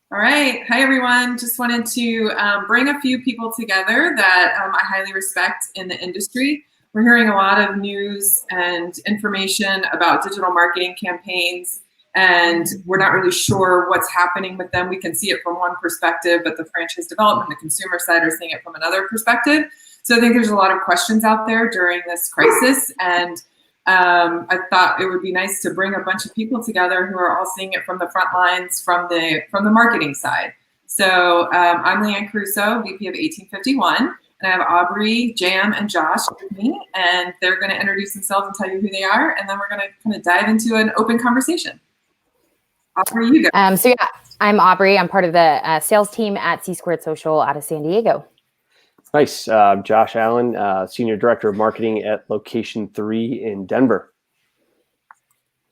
All right. Hi, everyone. Just wanted to bring a few people together that I highly respect in the industry. We're hearing a lot of news and information about digital marketing campaigns, and we're not really sure what's happening with them. We can see it from one perspective, but the franchise development, the consumer side are seeing it from another perspective. So I think there's a lot of questions out there during this crisis, and I thought it would be nice to bring a bunch of people together who are all seeing it from the front lines, from the marketing side. So I'm Liane Caruso, VP of 1851, and I have Aubree, Jam, and Josh with me, and they're going to introduce themselves and tell you who they are, and then we're going to kind of dive into an open conversation. Aubree, you go. So yeah, I'm Aubree. I'm part of the sales team at C Squared Social out of San Diego. Nice. Josh Allen, Senior Director of Marketing at Location 3 in Denver.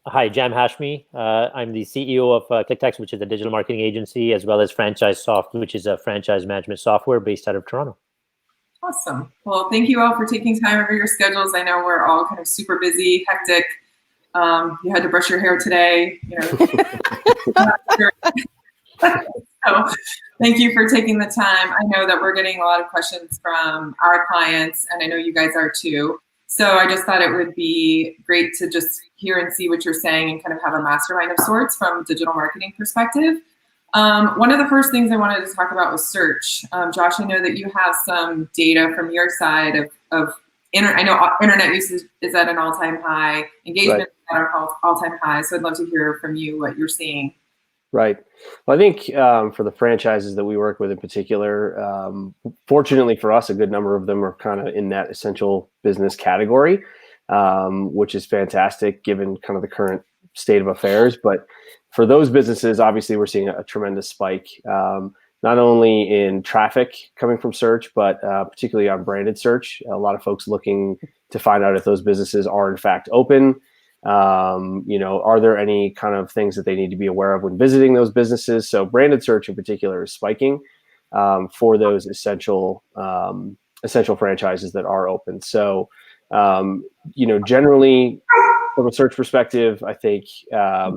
Hi, Jam Hashmi. I'm the CEO of ClickText, which is a digital marketing agency, as well as Franchise Soft, which is a franchise management software based out of Toronto. Awesome. Well, thank you all for taking time over your schedules. I know we're all kind of super busy, hectic. You had to brush your hair today. So thank you for taking the time. I know that we're getting a lot of questions from our clients, and I know you guys are too. So I just thought it would be great to just hear and see what you're saying and kind of have a mastermind of sorts from a digital marketing perspective. One of the first things I wanted to talk about was search. Josh, I know that you have some data from your side of I know internet usage is at an all-time high, engagement is at an all-time high. So I'd love to hear from you what you're seeing. Right. Well, I think for the franchises that we work with in particular, fortunately for us, a good number of them are kind of in that essential business category, which is fantastic given kind of the current state of affairs. But for those businesses, obviously, we're seeing a tremendous spike, not only in traffic coming from search, but particularly on branded search. A lot of folks looking to find out if those businesses are in fact open. Are there any kind of things that they need to be aware of when visiting those businesses? So branded search in particular is spiking for those essential franchises that are open. So, generally from a search perspective, I think, a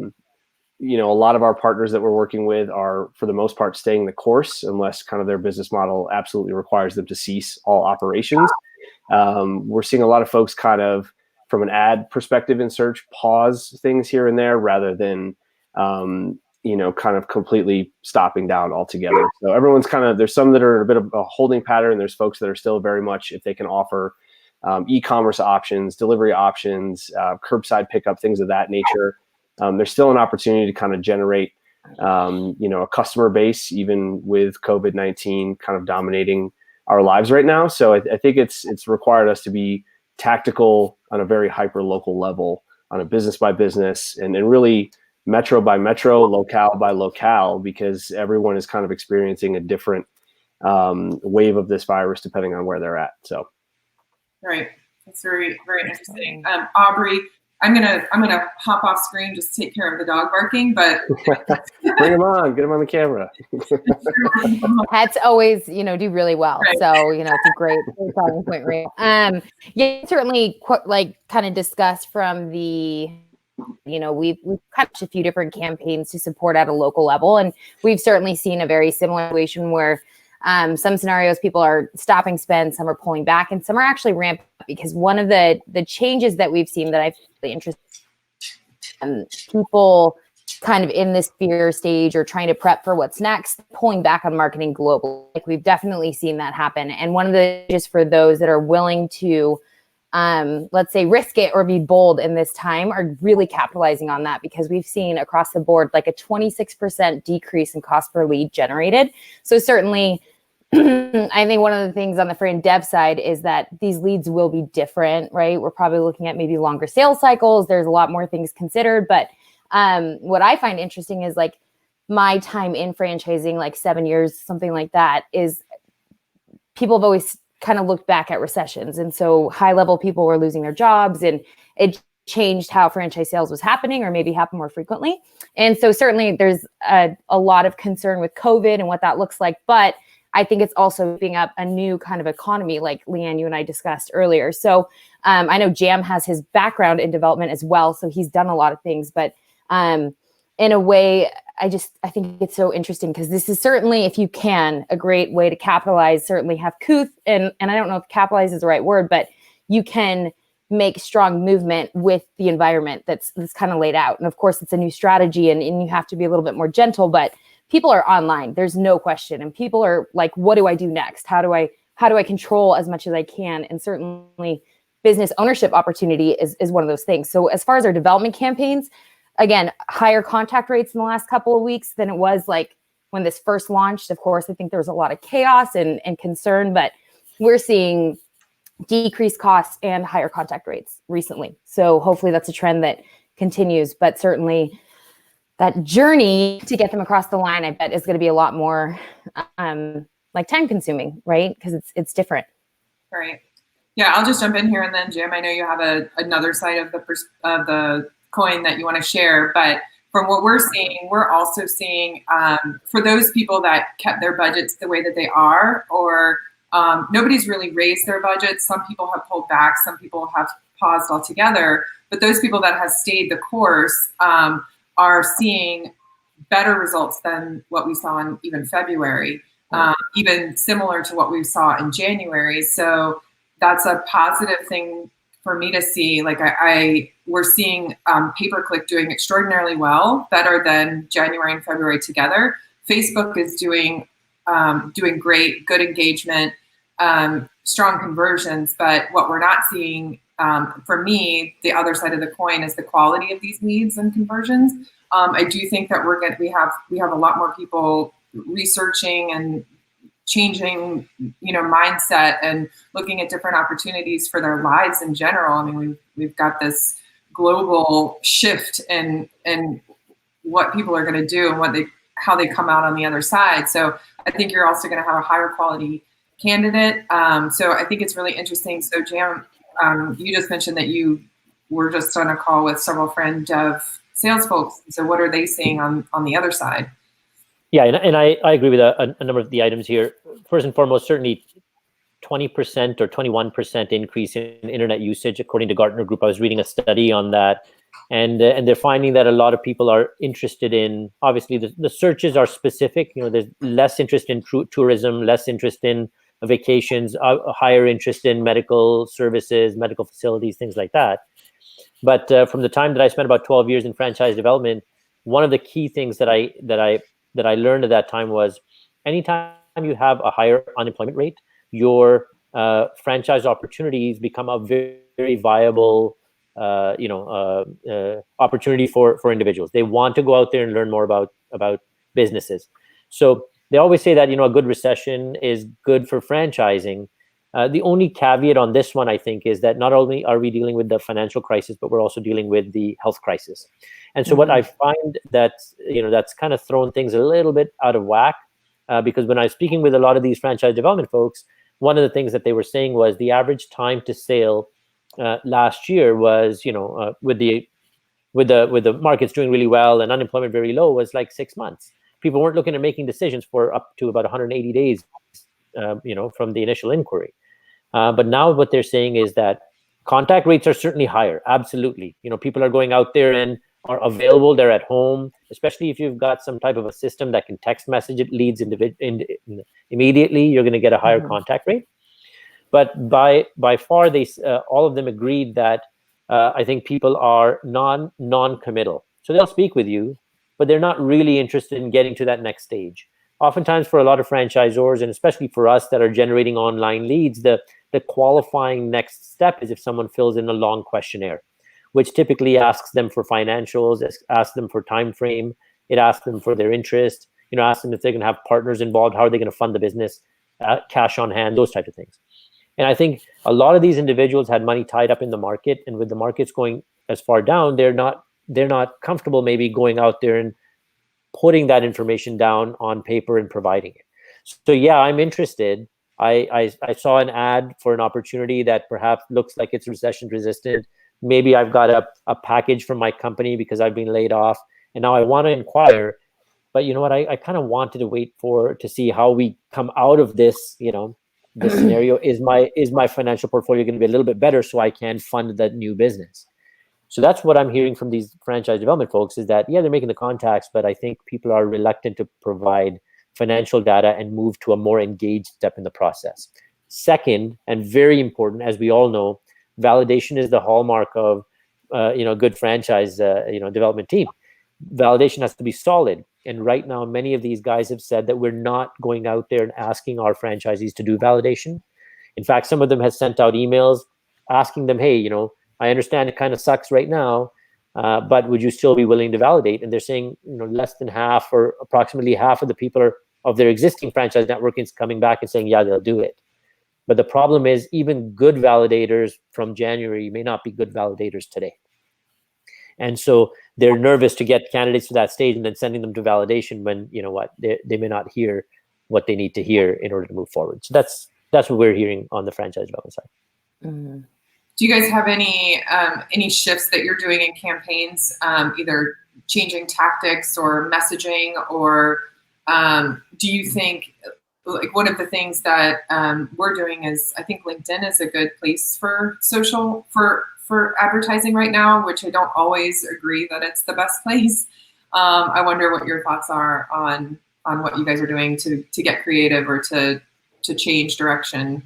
lot of our partners that we're working with are, for the most part, staying the course unless kind of their business model absolutely requires them to cease all operations. We're seeing a lot of folks kind of, from an ad perspective in search, pause things here and there rather than, kind of completely stopping down altogether. So everyone's there's some that are in a bit of a holding pattern. There's folks that are still very much, if they can offer e-commerce options, delivery options, curbside pickup, things of that nature. There's still an opportunity to kind of generate, a customer base, even with COVID-19 kind of dominating our lives right now. So I think it's required us to be tactical on a very hyper local level, on a business by business, and really metro by metro, locale by locale, because everyone is kind of experiencing a different wave of this virus depending on where they're at. So, right, that's very, very interesting. Aubree, I'm gonna hop off screen, just take care of the dog barking, but bring him on, get him on the camera. Pets always, do really well. Right. So, it's a great selling point, right? Certainly kind of discussed from the, we've cut a few different campaigns to support at a local level. And we've certainly seen a very similar situation where some scenarios people are stopping spend, some are pulling back, and some are actually ramping up, because one of the changes that we've seen that I feel really interesting, people kind of in this fear stage or trying to prep for what's next, pulling back on marketing globally. Like, we've definitely seen that happen. And one of the just for those that are willing to, let's say, risk it or be bold in this time, are really capitalizing on that, because we've seen across the board like a 26% decrease in cost per lead generated. So certainly, I think one of the things on the front dev side is that these leads will be different, right? We're probably looking at maybe longer sales cycles. There's a lot more things considered. But what I find interesting is, like, my time in franchising, like 7 years, something like that, is people have always kind of looked back at recessions. And so high level people were losing their jobs, and it changed how franchise sales was happening, or maybe happen more frequently. And so certainly there's a lot of concern with COVID and what that looks like. But I think it's also opening up a new kind of economy, like Liane, you and I discussed earlier. So I know Jam has his background in development as well, so he's done a lot of things. But in a way, I think it's so interesting because this is certainly, if you can, a great way to capitalize, certainly have couth, and I don't know if capitalize is the right word, but you can make strong movement with the environment that's kind of laid out. And of course, it's a new strategy, and you have to be a little bit more gentle, but people are online. There's no question. And people are like, what do I do next? How do I control as much as I can? And certainly business ownership opportunity is one of those things. So as far as our development campaigns, again, higher contact rates in the last couple of weeks than it was like when this first launched. Of course, I think there was a lot of chaos and concern, but we're seeing decreased costs and higher contact rates recently. So hopefully that's a trend that continues, but certainly that journey to get them across the line, I bet, is going to be a lot more like time consuming, right? Because it's different. Right. Yeah, I'll just jump in here, and then Jim, I know you have another side of the coin that you want to share, but from what we're seeing, we're also seeing for those people that kept their budgets the way that they are, or nobody's really raised their budgets. Some people have pulled back, some people have paused altogether, but those people that have stayed the course are seeing better results than what we saw in even February, even similar to what we saw in January. So that's a positive thing for me to see. Like we're seeing pay-per-click doing extraordinarily well, better than January and February together. Facebook is doing great, good engagement, strong conversions. But what we're not seeing, for me, the other side of the coin is the quality of these leads and conversions. I do think that we have a lot more people researching and changing, mindset and looking at different opportunities for their lives in general. I mean, we've got this global shift in what people are going to do and how they come out on the other side. So I think you're also going to have a higher quality candidate. So I think it's really interesting. So Jam, you just mentioned that you were just on a call with several friend dev sales folks. So what are they seeing on the other side? Yeah, and I agree with a number of the items here. First and foremost, certainly 20% or 21% increase in internet usage, according to Gartner Group. I was reading a study on that, and they're finding that a lot of people are interested in, obviously, the searches are specific. There's less interest in tourism, less interest in vacations, a higher interest in medical services, medical facilities, things like that. But from the time that I spent about 12 years in franchise development, one of the key things that I learned at that time was anytime you have a higher unemployment rate, your franchise opportunities become a very, very viable opportunity for individuals. They want to go out there and learn more about businesses. So they always say that a good recession is good for franchising. The only caveat on this one, I think, is that not only are we dealing with the financial crisis, but we're also dealing with the health crisis. And so what I find that's kind of thrown things a little bit out of whack, because when I was speaking with a lot of these franchise development folks, one of the things that they were saying was the average time to sale last year was, with the markets doing really well and unemployment very low, was like 6 months. People weren't looking at making decisions for up to about 180 days, from the initial inquiry. But now what they're saying is that contact rates are certainly higher. Absolutely. People are going out there and are available. They're at home, especially if you've got some type of a system that can text message it leads immediately, you're going to get a higher contact rate. But by far, they all of them agreed that I think people are non-committal. So they'll speak with you, but they're not really interested in getting to that next stage. Oftentimes for a lot of franchisors, and especially for us that are generating online leads, the qualifying next step is if someone fills in a long questionnaire, which typically asks them for financials, asks them for time frame, it asks them for their interest, asks them if they're going to have partners involved, how are they going to fund the business, cash on hand, those types of things. And I think a lot of these individuals had money tied up in the market, and with the markets going as far down, they're not comfortable maybe going out there and putting that information down on paper and providing it. So yeah, I'm interested. I saw an ad for an opportunity that perhaps looks like it's recession resistant. Maybe I've got a package from my company because I've been laid off, and now I want to inquire. But you know what? I kind of wanted to wait to see how we come out of this. This scenario. Is my financial portfolio going to be a little bit better so I can fund that new business? So that's what I'm hearing from these franchise development folks, is that, yeah, they're making the contacts, but I think people are reluctant to provide financial data and move to a more engaged step in the process. Second, and very important, as we all know, validation is the hallmark of good franchise development team. Validation has to be solid. And right now, many of these guys have said that we're not going out there and asking our franchisees to do validation. In fact, some of them have sent out emails asking them, hey, I understand it kind of sucks right now, but would you still be willing to validate? And they're saying, less than half or approximately half of the people of their existing franchise network is coming back and saying, yeah, they'll do it. But the problem is, even good validators from January may not be good validators today. And so they're nervous to get candidates to that stage and then sending them to validation when, they may not hear what they need to hear in order to move forward. So that's what we're hearing on the franchise development side. Mm-hmm. Do you guys have any shifts that you're doing in campaigns, either changing tactics or messaging, or do you think, like, one of the things that we're doing is, I think LinkedIn is a good place for social, for advertising right now, which I don't always agree that it's the best place. I wonder what your thoughts are on what you guys are doing to get creative or to change direction.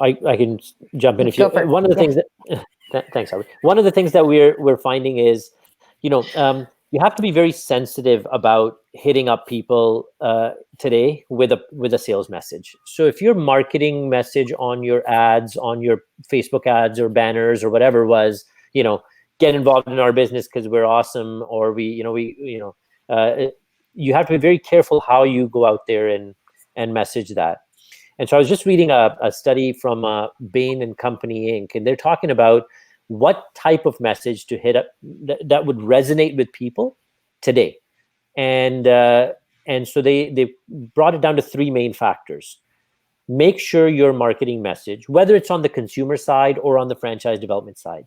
I can jump in if you. One of the things that thanks, Aubree. One of the things that we're finding is, you have to be very sensitive about hitting up people today with a sales message. So if your marketing message on your ads, on your Facebook ads or banners or whatever was, get involved in our business because we're awesome, or you have to be very careful how you go out there and message that. And so I was just reading a study from Bain and Company Inc., and they're talking about what type of message to hit up that would resonate with people today. And so they brought it down to three main factors. Make sure your marketing message, whether it's on the consumer side or on the franchise development side,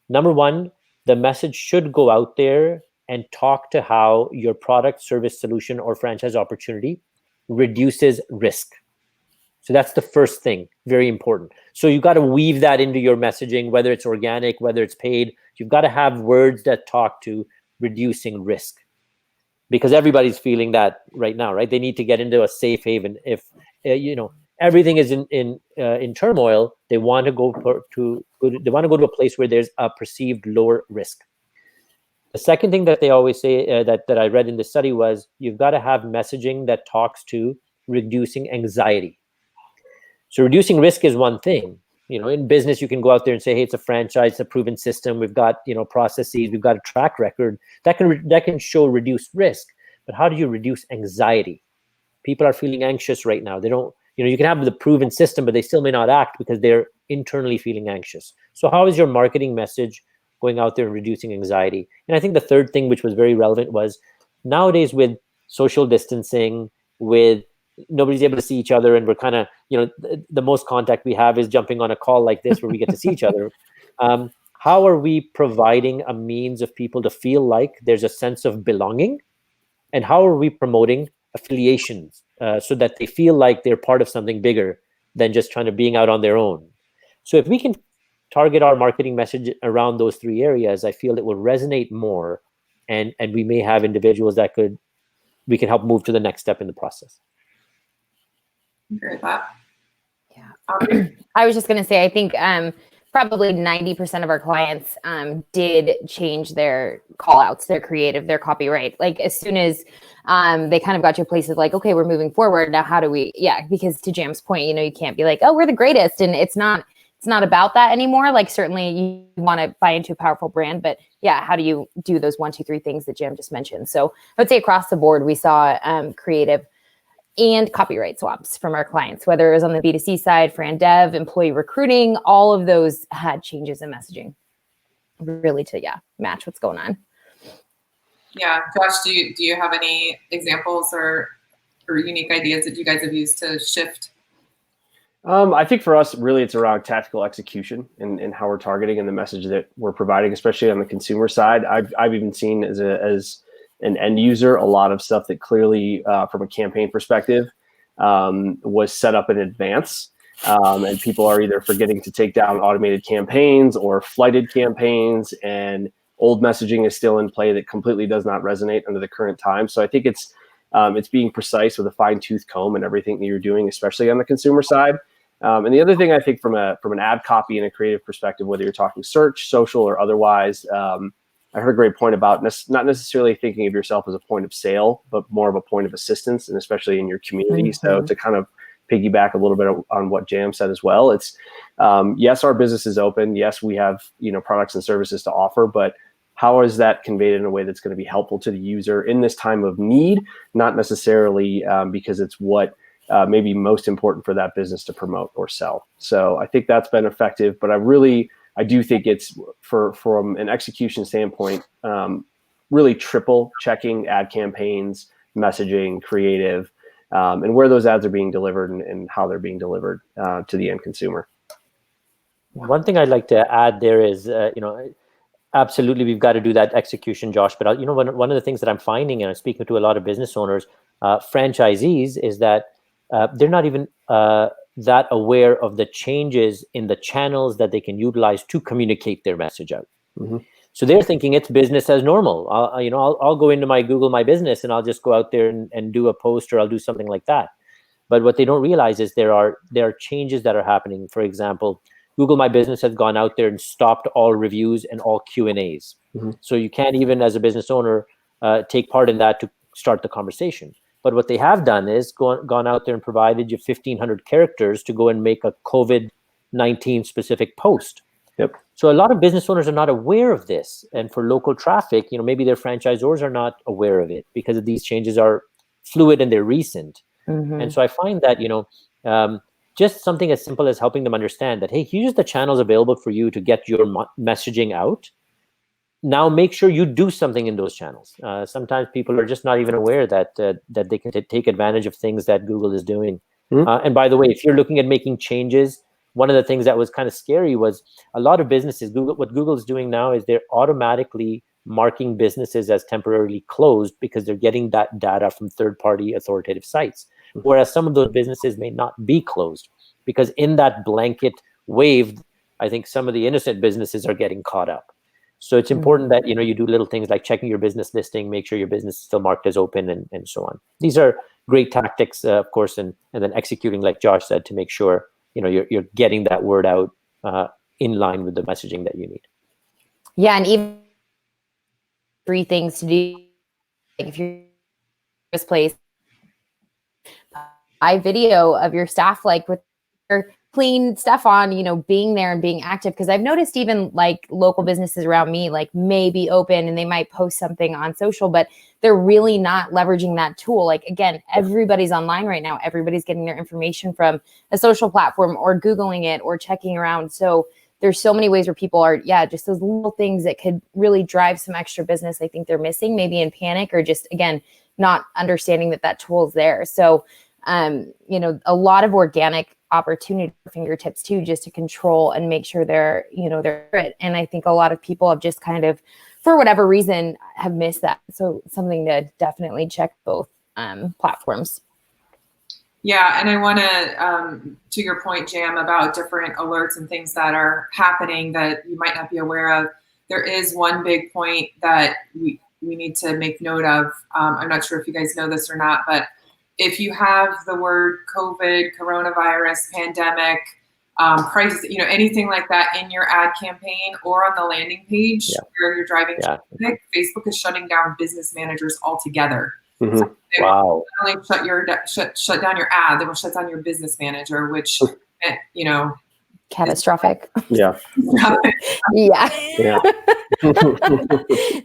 number one, the message should go out there and talk to how your product, service, solution, or franchise opportunity reduces risk. So that's the first thing, very important. So you've got to weave that into your messaging, whether it's organic, whether it's paid. You've got to have words that talk to reducing risk, because everybody's feeling that right now, right? They need to get into a safe haven. If everything is in turmoil, they want to go to a place where there's a perceived lower risk. The second thing that they always say that I read in the study was, you've got to have messaging that talks to reducing anxiety. So reducing risk is one thing. In business, you can go out there and say, hey, it's a franchise, it's a proven system. We've got, processes, we've got a track record that can show reduced risk. But how do you reduce anxiety? People are feeling anxious right now. They don't, you can have the proven system, but they still may not act because they're internally feeling anxious. So how is your marketing message going out there and reducing anxiety? And I think the third thing, which was very relevant, was nowadays with social distancing, with nobody's able to see each other, and we're kind of, the most contact we have is jumping on a call like this where we get to see each other. How are we providing a means of people to feel like there's a sense of belonging? And how are we promoting affiliations so that they feel like they're part of something bigger than just trying to being out on their own? So if we can target our marketing message around those three areas, I feel it will resonate more, and we may have individuals that we can help move to the next step in the process. Agree with that. Yeah. I was just going to say, I think probably 90% of our clients did change their call outs, their creative, their copyright. Like as soon as they kind of got to a place of like, okay, we're moving forward. Now, how do we, because to Jam's point, you can't be like, oh, we're the greatest. And it's not about that anymore. Like certainly you want to buy into a powerful brand, but how do you do those 1, 2, 3 things that Jam just mentioned? So I would say across the board, we saw creative and copyright swaps from our clients, whether it was on the B2C side, Fran Dev, employee recruiting, all of those had changes in messaging really to, match what's going on. Yeah, Josh, do you have any examples or unique ideas that you guys have used to shift? I think for us, really, it's around tactical execution and how we're targeting and the message that we're providing, especially on the consumer side. I've even seen as an end user a lot of stuff that clearly, from a campaign perspective, was set up in advance. And people are either forgetting to take down automated campaigns or flighted campaigns, and old messaging is still in play that completely does not resonate under the current time. So I think it's being precise with a fine-tooth comb in everything that you're doing, especially on the consumer side. And the other thing I think from an ad copy and a creative perspective, whether you're talking search, social, or otherwise, I heard a great point about not necessarily thinking of yourself as a point of sale, but more of a point of assistance, and especially in your community. So to kind of piggyback a little bit on what Jam said as well, it's yes, our business is open. Yes, we have products and services to offer, but how is that conveyed in a way that's going to be helpful to the user in this time of need, not necessarily because it's what may be most important for that business to promote or sell. So I think that's been effective, but I do think it's from an execution standpoint, really triple checking ad campaigns, messaging, creative, and where those ads are being delivered and how they're being delivered to the end consumer. One thing I'd like to add there is, absolutely, we've got to do that execution, Josh. But one of the things that I'm finding, and I'm speaking to a lot of business owners, franchisees, is that they're not even that aware of the changes in the channels that they can utilize to communicate their message out. Mm-hmm. So they're thinking it's business as normal. I'll go into my Google My Business and I'll just go out there and do a post, or I'll do something like that. But what they don't realize is there are changes that are happening. For example, Google My Business has gone out there and stopped all reviews and all Q&As. Mm-hmm. So you can't even, as a business owner, take part in that to start the conversation. But what they have done is gone out there and provided you 1,500 characters to go and make a COVID-19 specific post. Yep. So a lot of business owners are not aware of this. And for local traffic, maybe their franchisors are not aware of it because these changes are fluid and they're recent. Mm-hmm. And so I find that, just something as simple as helping them understand that, hey, here's the channels available for you to get your messaging out. Now make sure you do something in those channels. Sometimes people are just not even aware that they can take advantage of things that Google is doing. Mm-hmm. And by the way, if you're looking at making changes, one of the things that was kind of scary was a lot of businesses, what Google is doing now is they're automatically marking businesses as temporarily closed because they're getting that data from third-party authoritative sites. Whereas some of those businesses may not be closed because in that blanket wave, I think some of the innocent businesses are getting caught up. So it's important that, you do little things like checking your business listing, make sure your business is still marked as open and so on. These are great tactics, of course, and then executing, like Josh said, to make sure, you're getting that word out in line with the messaging that you need. Yeah. And even 3 things to do. Like if you're in this place, video of your staff, like with their clean stuff on, being there and being active. Because I've noticed even like local businesses around me, like may be open and they might post something on social, but they're really not leveraging that tool. Like, again, everybody's online right now. Everybody's getting their information from a social platform or Googling it or checking around. So there's so many ways where people are, just those little things that could really drive some extra business. I think they're missing, maybe in panic or just, again, not understanding that tool is there. So, a lot of organic opportunity for fingertips too, just to control and make sure they're it. And I think a lot of people have just kind of, for whatever reason, have missed that. So something to definitely check both platforms. Yeah, and I want to your point, Jam, about different alerts and things that are happening that you might not be aware of. There is one big point that we need to make note of. I'm not sure if you guys know this or not, but if you have the word COVID, coronavirus, pandemic, crisis, anything like that in your ad campaign or on the landing page where you're driving traffic, Facebook is shutting down business managers altogether. Mm-hmm. So they Wow. will not only shut down your ad, they will shut down your business manager, which, catastrophic. Yeah. Yeah.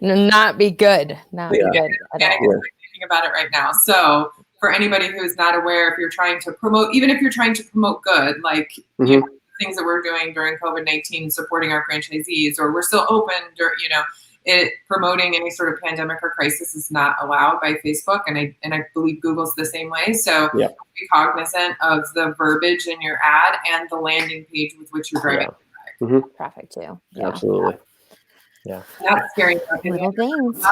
Not be good. Not be good at all. I'm thinking about it right now. So for anybody who's not aware, if you're trying to promote, even if you're trying to promote good, like things that we're doing during COVID-19, supporting our franchisees, or we're still open, promoting any sort of pandemic or crisis is not allowed by Facebook, and I believe Google's the same way. So be cognizant of the verbiage in your ad and the landing page with which you're driving traffic too. Yeah. Absolutely. Yeah. That's scary. Little things.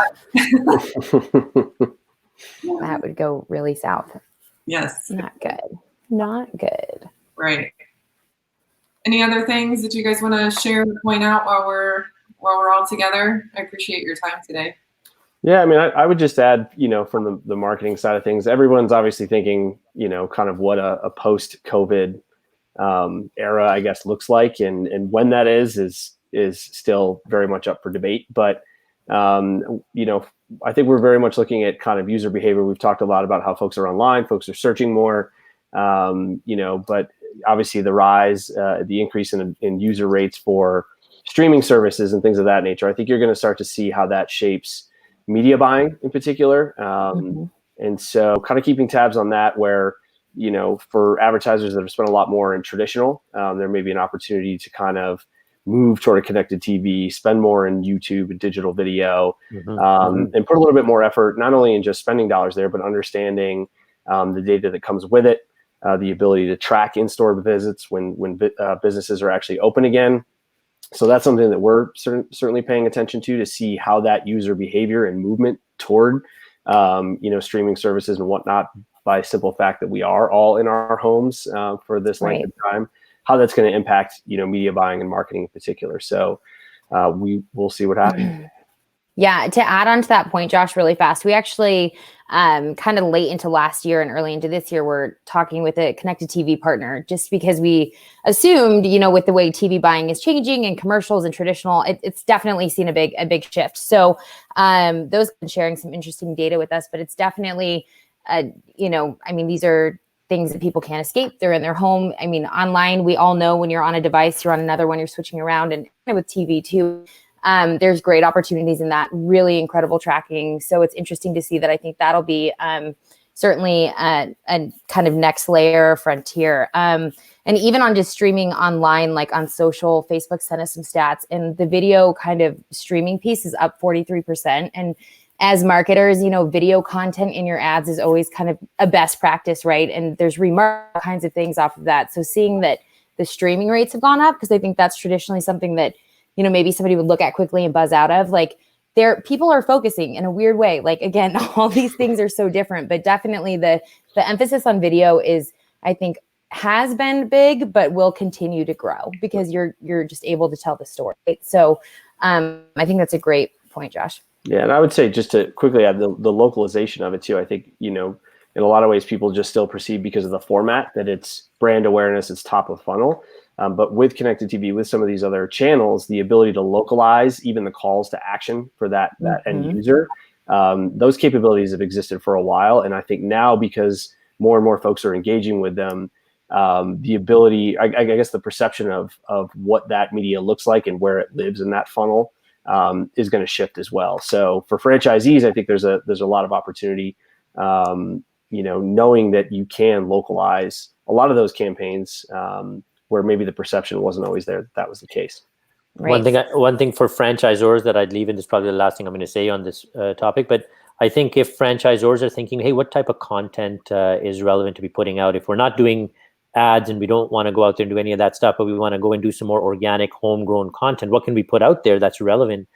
That would go really south. Yes. Not good. Not good. Right. any other things that you guys want to share or point out while we're all together? I appreciate your time today. Yeah, I mean, I would just add, from the marketing side of things, everyone's obviously thinking, kind of what a post-COVID era, I guess, looks like, and when that is still very much up for debate. But I think we're very much looking at kind of user behavior. We've talked a lot about how folks are online, folks are searching more, but obviously the rise, the increase in user rates for streaming services and things of that nature. I think you're going to start to see how that shapes media buying in particular. And so kind of keeping tabs on that where, for advertisers that have spent a lot more in traditional, there may be an opportunity to kind of move toward a connected TV, spend more in YouTube and digital video, and put a little bit more effort, not only in just spending dollars there, but understanding the data that comes with it, the ability to track in-store visits when businesses are actually open again. So that's something that we're certainly paying attention to see how that user behavior and movement toward, streaming services and whatnot, by simple fact that we are all in our homes for this length of time, how that's going to impact, media buying and marketing in particular. So we will see what happens. Yeah, to add on to that point, Josh, really fast, we actually kind of late into last year and early into this year, we're talking with a connected TV partner just because we assumed, with the way TV buying is changing and commercials and traditional, it's definitely seen a big shift. So those have been sharing some interesting data with us, but it's definitely, these are things that people can't escape. They're in their home. I mean, online, we all know when you're on a device, you're on another one, you're switching around, and with TV too. There's great opportunities in that, really incredible tracking. So it's interesting to see that. I think that'll be certainly a kind of next layer frontier. And even on just streaming online, like on social, Facebook sent us some stats, and the video kind of streaming piece is up 43%. And as marketers, video content in your ads is always kind of a best practice, right? And there's all kinds of things off of that. So seeing that the streaming rates have gone up, because I think that's traditionally something that maybe somebody would look at quickly and buzz out of, like people are focusing in a weird way. Like, again, all these things are so different, but definitely the emphasis on video is, I think, has been big, but will continue to grow because you're just able to tell the story. Right? So I think that's a great point, Josh. Yeah. And I would say, just to quickly add the localization of it too, I think, in a lot of ways, people just still perceive because of the format that it's brand awareness, it's top of funnel. But with connected TV, with some of these other channels, the ability to localize even the calls to action for that end user, those capabilities have existed for a while. And I think now, because more and more folks are engaging with them, the ability, I guess the perception of what that media looks like and where it lives in that funnel is going to shift as well. So for franchisees, I think there's a lot of opportunity, knowing that you can localize a lot of those campaigns, where maybe the perception wasn't always there that was the case. Right. One thing for franchisors that I'd leave in, this is probably the last thing I'm going to say on this topic, but I think if franchisors are thinking, hey, what type of content is relevant to be putting out? If we're not doing ads and we don't want to go out there and do any of that stuff, but we want to go and do some more organic, homegrown content, what can we put out there that's relevant?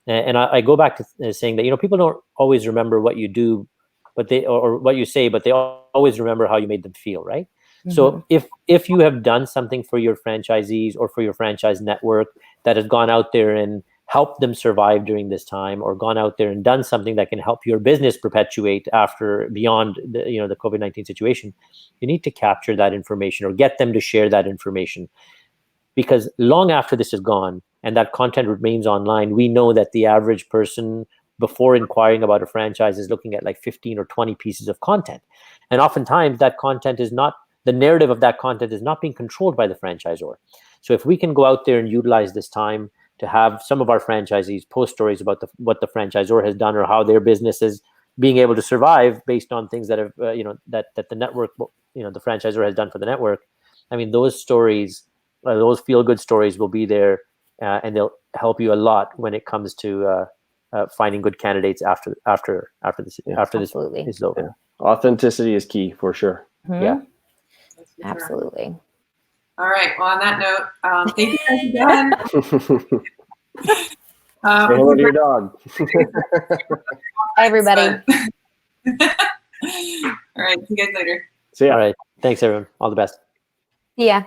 And I go back to saying that, people don't always remember what you do, or what you say, but they always remember how you made them feel, right? So if you have done something for your franchisees or for your franchise network that has gone out there and helped them survive during this time, or gone out there and done something that can help your business perpetuate beyond the COVID-19 situation, you need to capture that information or get them to share that information. Because long after this is gone and that content remains online, we know that the average person, before inquiring about a franchise, is looking at like 15 or 20 pieces of content. And oftentimes that content is not, the narrative of that content is not being controlled by the franchisor. So if we can go out there and utilize this time to have some of our franchisees post stories about what the franchisor has done, or how their business is being able to survive based on things that have, that the network, the franchisor has done for the network. I mean, those stories, those feel-good stories will be there, and they'll help you a lot when it comes to finding good candidates after this is over. Yeah. Authenticity is key for sure. Yeah. Absolutely. Sure. All right. Well, on that note, thank you guys again. Say hello to your dog. Hi, everybody. All right. See you guys later. See ya. All right. Thanks, everyone. All the best. Yeah.